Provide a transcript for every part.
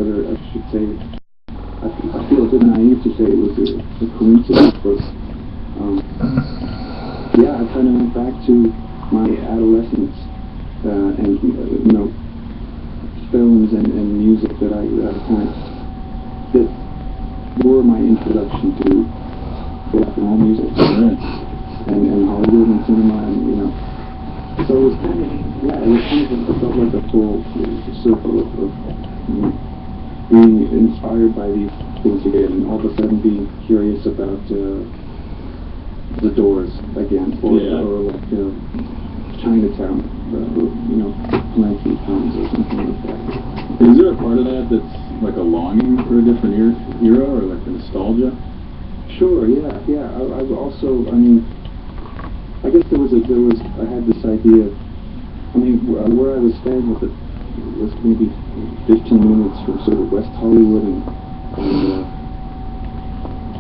whether I should say, I feel a bit naive to say it was a coincidence, but yeah, I kind of went back to my adolescence and you know, films and music that I kind of, that were my introduction to rock and roll music and Hollywood and cinema, and you know, so it was kind of, yeah, it was kind of, it felt like a full circle of you know, being inspired by these things again, and all of a sudden being curious about the Doors again, or like Chinatown, you know, Plenty Times or something like that. Is there a part of that that's like a longing for a different era or like a nostalgia? Sure, yeah. I also, I mean, I guess I had this idea, I mean, where I was staying was maybe 15 minutes from sort of West Hollywood,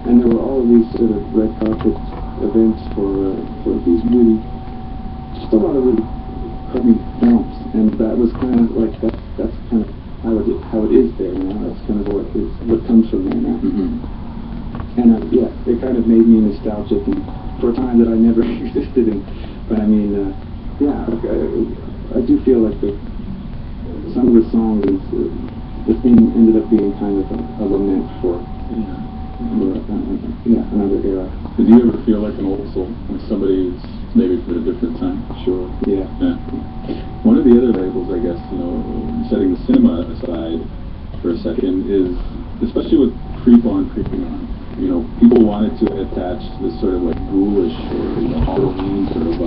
and there were all of these sort of red carpet events for these really, just a lot of really crummy films, and that was kind of like, that's kind of how it is there now. That's kind of what comes from there now. And yeah, it kind of made me nostalgic, and for a time that I never existed in. But I mean, yeah, I do feel like some of the songs, the thing ended up being kind of a lament for another era. Did you ever feel like an old soul, like somebody who's maybe from a different time? Sure. Yeah. One of the other labels, I guess, you know, setting the cinema aside for a second, is especially with Creeping On. You know, people wanted to attach this sort of like ghoulish or Halloween sort of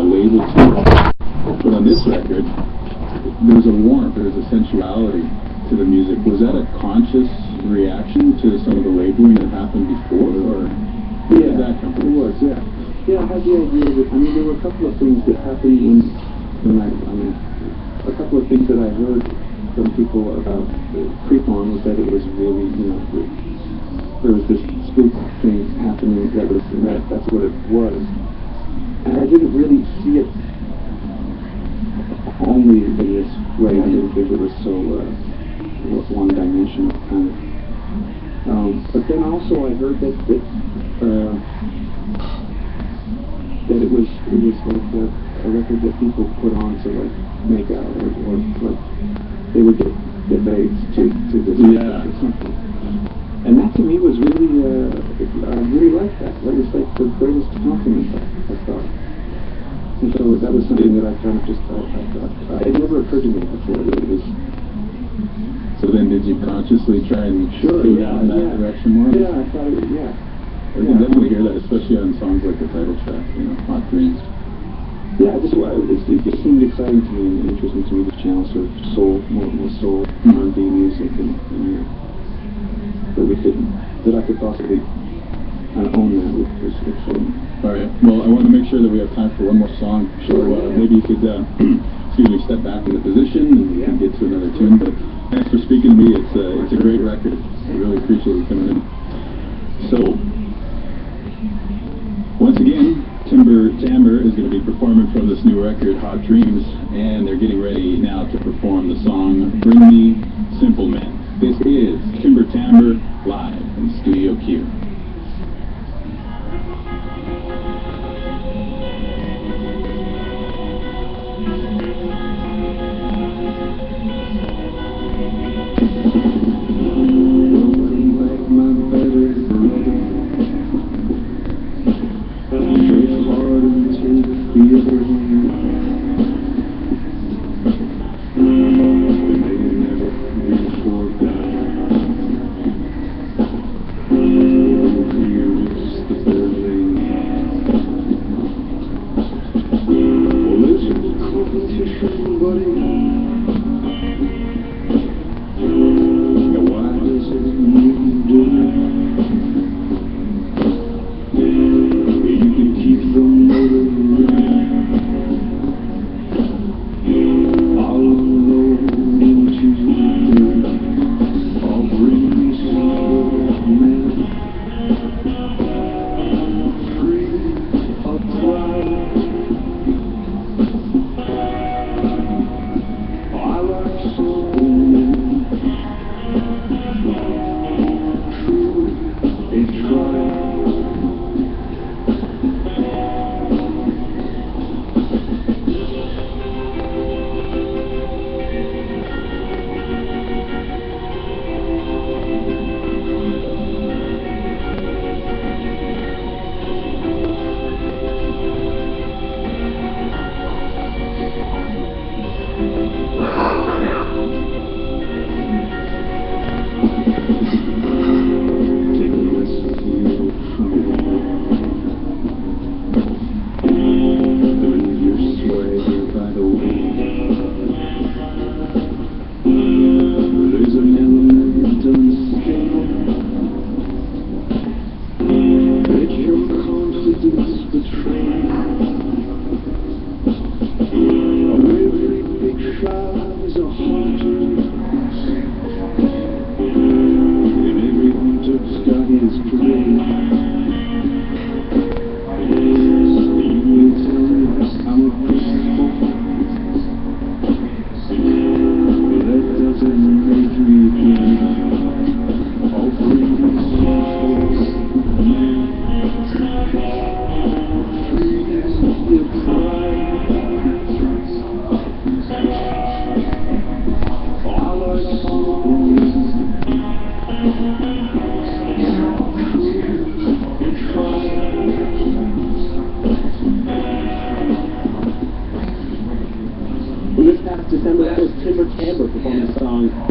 label to it. But on this record, there's a warmth, there's a sensuality to the music. Was that a conscious reaction to some of the labeling that happened before, or where did that come from? It was, yeah. Yeah, I had the idea that, I mean, there were a couple of things that happened a couple of things that I heard from people about Creep On was that it was really, you know, there was this spook thing happening, that's what it was. And I didn't really see it only in this way. I didn't think it was so one-dimensional kind of. But then also I heard that it was like a record that people put on to like make out or like they would get babes to this or something. And that to me was really, I really liked that. That was like the greatest compliment, I thought. And so that was something that I kind of just thought, it never occurred to me before that it was. So then did you consciously try and go down that direction more? Yeah, I thought it, yeah. I can definitely hear that, especially on songs like the title track, you know, Hot Dreams. Yeah, it just seemed exciting to me and interesting to me, the channel sort of soul, more soul, R&B music, and that I could possibly own that with this film. Alright, well, I want to make sure that we have time for one more song, so maybe you could step back in the position and we can get to another tune, but thanks for speaking to me. It's a great record. I really appreciate you coming in. So, once again, Timber Tamber is going to be performing from this new record, Hot Dreams, and they're getting ready now to perform the song Bring Me Simple Men. This is Timber Tamber live in Studio Q.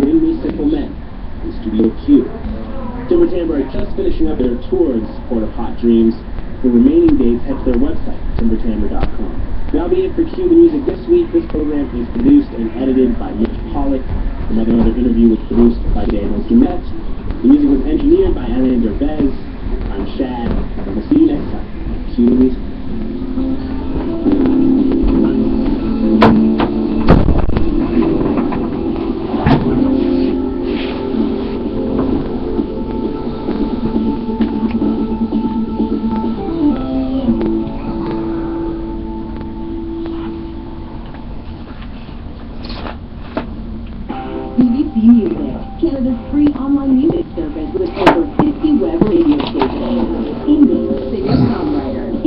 Bring Me Simple Men in Studio Q. Timber Timbre are just finishing up their tour in support of Hot Dreams. For remaining dates, head to their website, timbertimbre.com. That'll be it for Q the Music this week. This program is produced and edited by Mitch Pollack. Another interview was produced by Daniel Zumet. The music was engineered by Alain Derbez. I'm Shad, and we'll see you next time. Q the Music. UTC Music, Canada's free online music service with over 50 web radio stations. Indie, singer-songwriter,